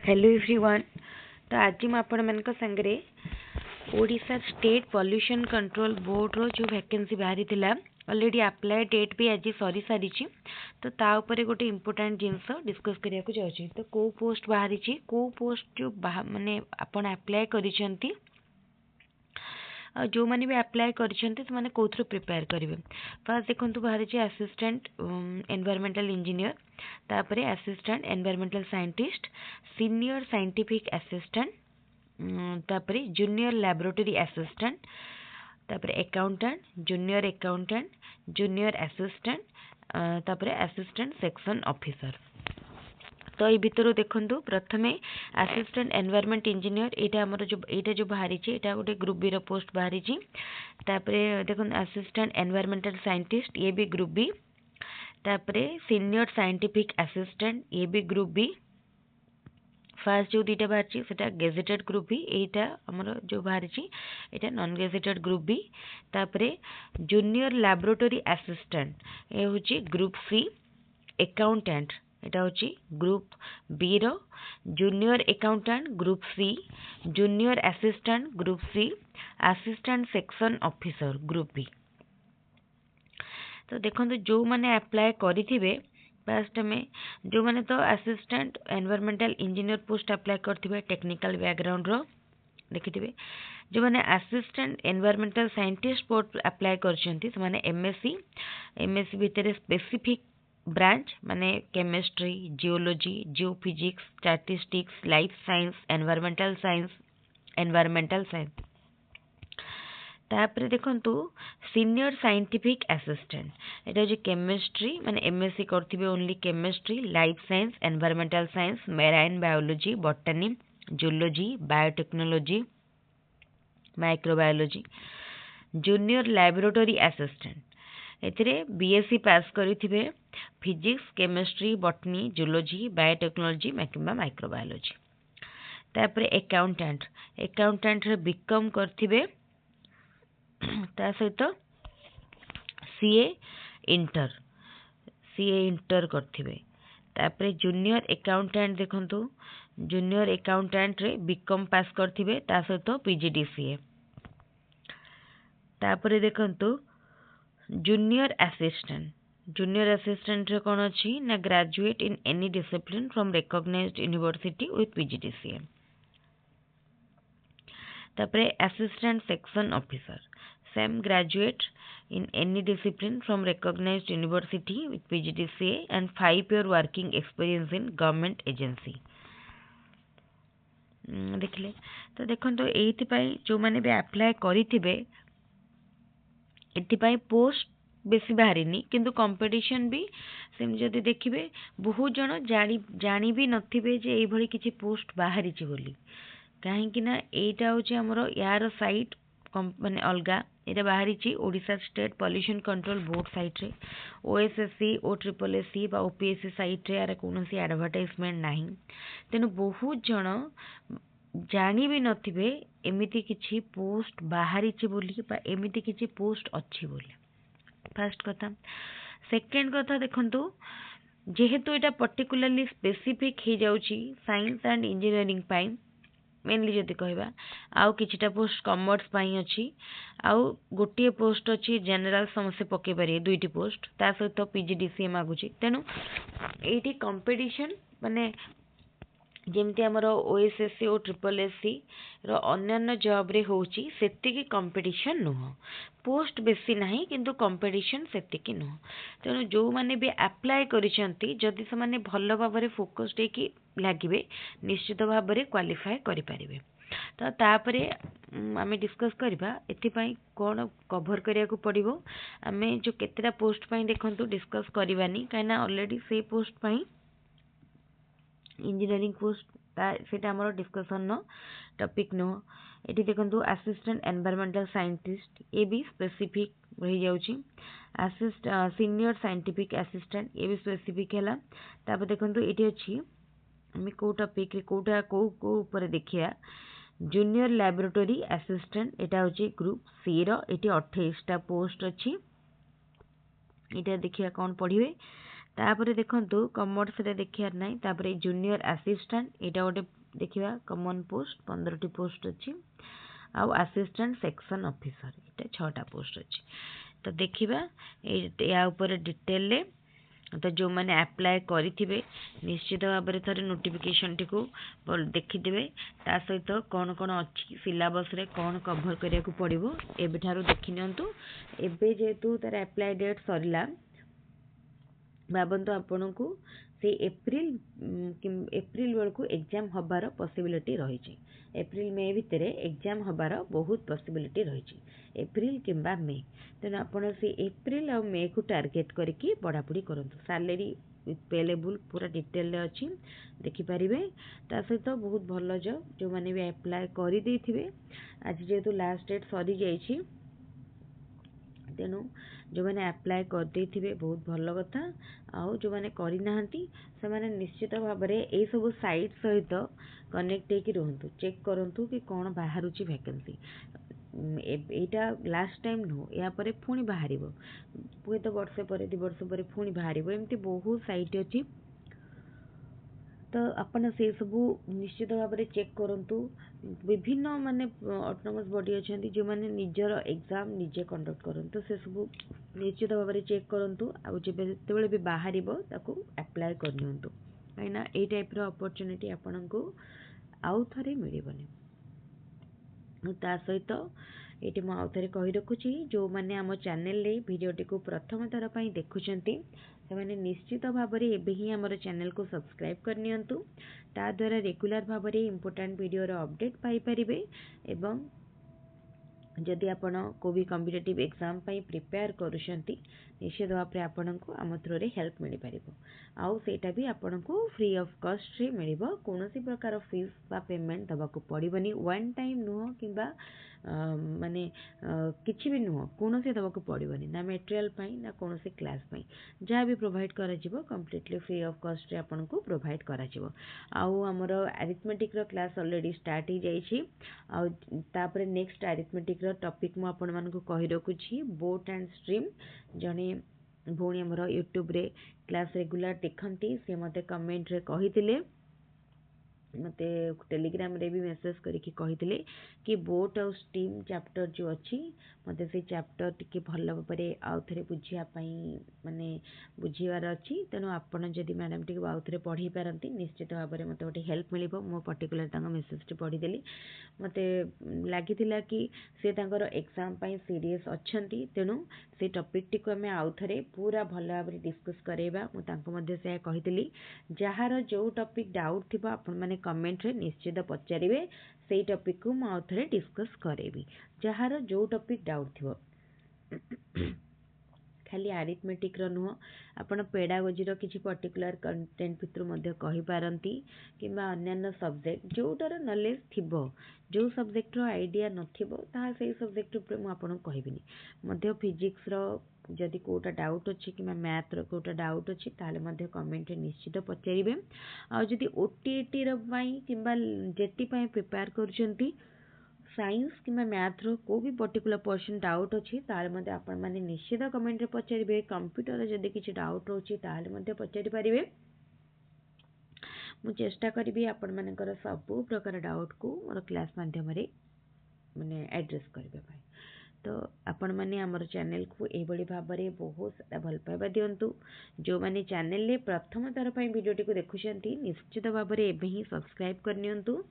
Hello everyone. तो आज मैं आपण मान संगे Odisha state pollution control board रो जो वैकेंसी बाहरी थिला ऑलरेडी अप्लाई डेट भी आज सरी सारी तो ता ऊपर गोटे इम्पोर्टाट जिनस डिस्कस करिया को जाउची। तो को पोस्ट बाहरी को पोस्ट जो माने आपण अप्लाई करिसेंती जो मैंने भी अप्लाई कर कौन प्रिपेयर करेंगे। फर्स्ट देखो बाहरी असिस्टेंट एनवायरमेंटल इंजीनियर, तापर assistant environmental scientist, senior scientific assistant, तापर जूनियर लैबोरेटरी असिस्टेंट, तापर अकाउंटेंट, जूनियर असिस्टेंट, तापर असिस्टेंट सेक्शन ऑफिसर। तो ये भितर देखु प्रथमे असिस्टेंट एनवायरमेंट इंजीनियर यहाँ जो बाहरी यहाँ गोटे ग्रुप बी पोस्ट बाहरी। देखो असिस्टेंट एनवायरमेंटल साइंटिस्ट ये भी ग्रुप बी। तापरे सीनियर साइंटिफिक असिस्टेंट ये भी ग्रुप बी। फर्स्ट जो दुटा बाहरी से गेजेटेड ग्रुप बी, यहाँ आमर जो बाहरी यहाँ नॉन गेजेटेड ग्रुप बी। तापरे जूनियर लैबोरेटरी असिस्टेंट ये हूँ ग्रुप सी। अकाउंटेंट এটা হচ্ছে গ্রুপ বি র, junior accountant group C, junior assistant group C, assistant section officer group B. तो देखो जो मैंने अप्लाई करेंगे फर्स्ट में जो मैंने तो assistant environmental engineer post apply करेंगे टेक्निकल बैकग्राउंड रो देखिए। जो मैंने assistant environmental scientist post apply कर एमएससी भितर स्पेसिफिक ब्रांच माने chemistry, geology, geophysics, statistics, life science, environmental science. तापर देखंतु सीनियर साइंटिफिक असिस्टेंट एटा जो केमिस्ट्री माने एमएससी करथिबे only chemistry, life science, environmental science, marine biology, botany, zoology, biotechnology, microbiology. Junior laboratory assistant एथिरे BSc pass करिथिबे physics, chemistry, botany, zoology, biotechnology, microbiology. तापर accountant रे बीकॉम करथिबे ता सहित सीए इंटर करथिबे। तापर जूनियर अकाउंटेंट देखंतु जूनियर अकाउंटेंट रे BCom pass करथिबे ता सहित पीजीडीसीए। तापर देखंतु जूनियर असिस्टेंट रे कौन अच्छी ना graduate in any discipline from recognised university with PGDCA. तापरे assistant section officer same graduate in any discipline from recognised university with PGDCA and 5 year working experience in government agency. देखिले तो देखो ये जो मैंने भी अप्लाई करेंगे एपाई पोस्ट बेसी बाहरी किंतु कंपटीशन भी सेम जदि देखिए बहुत जन जानी भी नथिबे जे एई भली किछि पोस्ट बाहरी बोली। कहीं ना एटा होछि हमर यार साइट माने अलगा एटा बाहरी Odisha state pollution control board site रे ओएसएससी ओट्रिपलएससी बा ओपीएससी साइट रे यार कोनोसी एडवर्टाइजमेंट नाही। तेनु बहुत जन जानी भी नथिबे एमिति किछि पोस्ट बाहरी बोली बा एमिति किछि पोस्ट अच्छी बोली। फर्स्ट कथा। सेकेंड कथा देखंतु जेहेतु एटा पर्टिकुलरली स्पेसिफिक हो जाउची साइंस एंड इंजीनियरिंग पाई मेनली जदि कहबा आउ किछिटा पोस्ट कॉमर्स पाई अछि आउ गोटे पोस्ट अछि जनरल समस्या पके पारे दुईटी पोस्ट ता सहित पीजीडीसीए मागुची। तेनु एटी कंपटीशन माने जेमती आमर ओएसएससी और ट्रिपलएससी रो अन्यान्य जॉब रे होची सेतिकी कंपटीशन नुह। पोस्ट बेसी नाही किंतु कंपटीशन सेतिकी नुह। तेणु जो माने भी अप्लाई करिसेंती जदि से माने भल भाबरे फोकस्ड हेकी लागिबे निश्चित भाबरे क्वालिफाई करि पारिबे। तो तापरे आमे डिस्कस करबा एथिपाई कोन कवर करिया को पड़िबो। आमे जो केतेटा पोस्ट पाई देखंतु डिस्कस करबानी काइना ऑलरेडी से पोस्ट पाई इंजीनियरिंग पोस्ट सेटा हमर डिस्कशन नो टॉपिक नो। एटी देखंतु असिस्टेंट एनवायरमेंटल साइंटिस्ट ए भी स्पेसिफिक रही जाउची। सीनियर साइंटिफिक असिस्टेंट ए भी स्पेसिफिक हैला। तापर देखंतु एटी अछि हम को टॉपिक रे कोटा को ऊपर देखिया जूनियर लैबोरेटरी असिस्टेंट एटा होची ग्रुप सी रो एटी 28 टा पोस्ट अछि। एटा देखिया कोन पढिबे। तापर देखंतु कॉमर्स रे देखियार नाही तापर जूनियर असिस्टेंट एटा गोटे देखिबा कॉमन पोस्ट 15 टी पोस्ट अछि आउ असिस्टेंट सेक्शन ऑफिसर एटा 6टा पोस्ट अछि तो देखिबा या ऊपर डिटेल ले तो जो मैंने अप्लाई करिथिबे निश्चित भाव में थोड़े नोटिफिकेशन टी को देखिदेबे ता सहित कौन कौन अच्छी सिलेबस रे कौन कवर करिया को पड़िबो एबे ठारू देखि नियंतु एबे जेतु तार अप्लाई डेट सरिला भावतु आपण को से एप्रिल बेलू एग्जाम हबार पॉसिबिलिटी रही एप्रिल मे भितर एग्जाम हबार बहुत पॉसिबिलिटी रही एप्रिल किंबा मे तेणु आपण से एप्रिल आ मे को टार्गेट करके पढ़ापढ़ी करंतु सैलरी पे लेवल पूरा डिटेल अच्छी देखिपारे ता सहित बहुत भल जॉब जो मैंने भी अप्लाई कर देथिबे आज जेहेतु लास्ट डेट सरी जाइछि तेणु जो मैंने अप्लाई कर देथिबे बहुत भल कथा आउ जो मैंने करि नाहंती से माने निश्चित भाव में ए सब साइट सहित कनेक्ट होकर रुहतु चेक करंतु कि कौन बाहरुची वैकेंसी एटा लास्ट टाइम नुह या परे पुणी बाहर हुए तो वर्षे पर 2 वर्ष पर पुणी बाहर एमती बहुत साइट अच्छी तो आपण से सब निश्चित भाव में चेक करंतु विभिन्न माने ऑटोनोमस बॉडी अच्छा जो मैंने निजर एग्जाम निजे कंडक्ट करंतु से सब निश्चित भाव में चेक करंतु आ जेबे भी बाहर ताकू अप्लाई करनियंतु कहीं ए टाइप रो अपॉर्चुनिटी आपण को आउ थरे मिलबनी ता सहित ये मुझे आउ थे कही रखुची जो मैंने आम चैनल रे वीडियोटी को प्रथम थर पर देखुंटे से मैंने निश्चित भाव में एबे ही आमर चैनल को सब्सक्राइब करनियंतु ता द्वारा रेगुलर भाव में इम्पोर्टेंट वीडियो रो अपडेट पाई परिबे एवं जदि आपण को भी कॉम्पिटिटिव एग्जाम पई प्रिपेयर करूछंती निश्चित भाव में आपण को आम थ्रू रे हेल्प मिल पारिबो आउ सेटा भी आपण को फ्री ऑफ कॉस्ट रे मिलिबो कोनोसी प्रकार फीस बा पेमेंट दबा को पड़िबनी वन टाइम नुह किबा माने किछि भी नुह कोनोसी दबा को पड़िबनी ना मटेरियल पई ना कोनोसी क्लास पई जहाँ भी प्रोवाइड करा जिवो कंप्लीटली फ्री ऑफ कॉस्ट रे आपण को प्रोवाइड करा जिवो आउ हमर अरिथमेटिक रो क्लास ऑलरेडी स्टार्ट ही जाइछि आउ तापर नेक्स्ट अरिथमेटिक रो टॉपिक मु आपण मानको कहि रखुछि बोट एंड स्ट्रीम जने भौणी हमर यूट्यूब रे क्लास रेगुलर देखंती से मते कमेंट रे कहिथिले मते टेलीग्राम रे भी मेसेज करके कहिथिले कि बोट और स्टीम चैप्टर जो अच्छी मते से चैप्टर टिके भल भाबरे आउ थरे बुझिया पई माने बुझिवार अच्छी तेणु आपण जदि मैडम टिके आउ थरे पढ़ी पारंती निश्चित भाव में मते गोटे हेल्प मिलिबो मो पर्टिकुलर तांग मेसेज टी पढ़ी देली मते लागिथिला कि से तांकर एग्जाम पई सीरियस अछंती तेणु से टॉपिक टी को हमें आउ थरे पूरा भल भाव में डिस्कस करेबा मु तांको मध्ये से कहिथिली जहार जो टॉपिक डाउट थिबा आपण माने कमेंट रे निश्चित पचारिबे से टॉपिक को मु आउ थरे डिस्कस करेबी जहार जो टॉपिक डाउट थिबो खाली अरिथमेटिक रो नुह आपण पेडागोजी रो किछि पर्टिकुलर कंटेंट भितर मध्ये कहि पारंती किबा अन्य सब्जेक्ट जोटार नॉलेज थिबो जो सब्जेक्ट रो आइडिया नथिबो ता सेही सब्जेक्ट ऊपर मु आपण कहिबिनी मध्ये फिजिक्स रो जदि कोटा डाउट अछि कि मैथ रो कोटा डाउट अछि ताले मध्ये कमेंट रे निश्चित पचारिबे आ जदि ओटीटी रो पई किबा जेटी पई प्रिपेयर करछंती साइंस कि मैथ रो को भी पर्टिकुलर पर्सन डाउट अच्छी तार मध्य आपण माने निश्चित कमेंट रे पचारिबे कंप्यूटर जदि किछि डाउट होछि ताले मध्य पचारि परिबे मु चेष्टा करिबी आपण मानकर सब प्रकार डाउट को मोर क्लास माध्यम रे माने एड्रेस करबे भाई तो आपण माने हमर चैनल को ए बड़ी भाव में बहुत सारा भल पाइबा दियंतु जो माने चैनल रे प्रथम तार पई वीडियो टी को देखुछंती निश्चित भाव में एबे ही सब्सक्राइब करनियंतु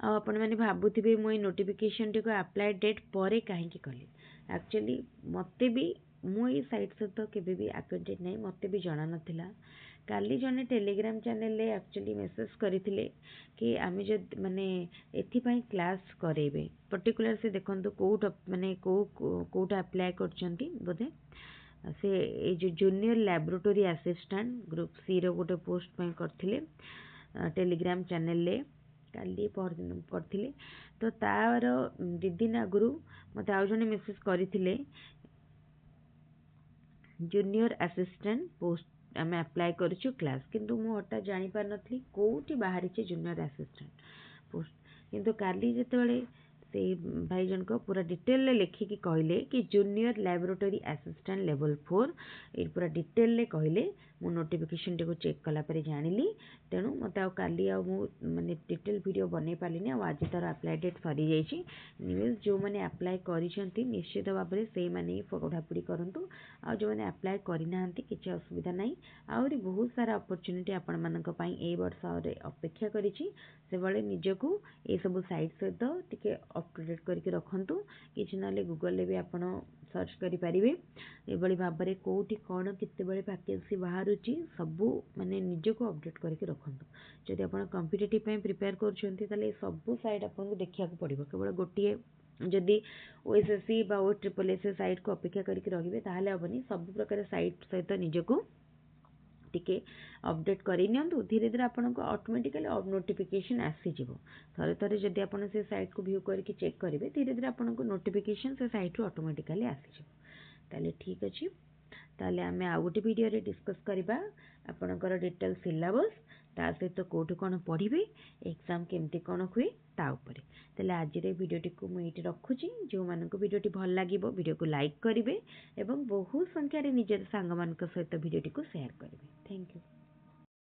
आपण मैंने भावुवे मुझे नोटिफिकेशन टी को अप्लाई डेट पर कहीं कली एक्चुअली मते भी मुझे साइट सहित केबे भी अक्वेंटेड नहीं मते भी जाना नथिला काली जने टेलीग्राम चैनल रे एक्चुअली मेसेज करथिले कि आमे जद माने एथि पई क्लास करेबे पर्टिकुलर से देखंतु कोट माने कोटा अप्लाई करचंती बोधे से ए जो junior laboratory assistant group C रो गोटे पोस्ट पई करथिले टेलीग्राम चैनल रे काली परदिन करथिले तो तार दी दिन आगु मते आउ जने मेसेज करथिले जूनियर असिस्टेंट पोस्ट आम अप्लाई करूँ क्लास किंतु मु हटा जानी पार नथली कोठी बाहरी जूनियर असिस्टेंट पोस्ट किंतु काली जेतेबेले से भाई जनक पूरा डिटेल लिखिकी कहले कि जूनियर लैबोरेटरी असिस्टेंट लेवल 4 ये पूरा डिटेल कहले मु नोटिफिकेशन टी को चेक कला पर जानिली तेणु मत काली माने डिटेल वीडियो बनै पालिनी आज तार अप्लाई डेट सरी जाइए न्यूज जो मैंने अप्लाई करिसेंती निश्चित भाव में से माने पढ़ापढ़ी करंतु आ जो मैंने अप्लाई करना किसी असुविधा ना आहरी बहुत सारा अपॉर्चुनिटी आपण मानक पई ए वर्ष अपेक्षा करिछि से बळे निजको ए सब साइट सहित टिके अप टू डेट करके रखंतु किछि नाले गूगल भी आपण सर्च करि परिबे एबळी भाबरे कोठी कोन केते बळे वैकेंसी बाहरुची सबु माने निजको अपडेट करके रखंतु जदि आपण कॉम्पिटिटिव पे प्रिपेयर करछंती ताले सबु साइट आपन देखिया को पड़िबो केवल गोटिए जदि ओएसएससी बा ओ ट्रिपल एस साइट को अपेक्षा करके रहिबे ताहले हबनी सब प्रकार साइट सहित निजको टिके अपडेट करि नियंतु धीरे धीरे आपनको ऑटोमेटिकली नोटिफिकेशन आसी जिवो थरे थरे जदि आपण से साइट को व्यू करके चेक करिवे धीरे धीरे आपनको नोटिफिकेशन से साइट रो ऑटोमेटिकली आसी जिवो ताले ठीक अछि ताले आमे आ गोटे वीडियो रे डिस्कस करबा आपनकर डिटेल सिलेबस ता सहित कोठी कोन पढ़िबे एग्जाम केमती कोन हुए ता उपरे ताले आज रे वीडियो टी को मैं एटी रखुची जो मानको वीडियो टी भल लागिवो वीडियो को लाइक करिवे एवं बहुत संख्या रे निजर सांग मानक सहित वीडियो टी को शेयर करिवे थैंक यू।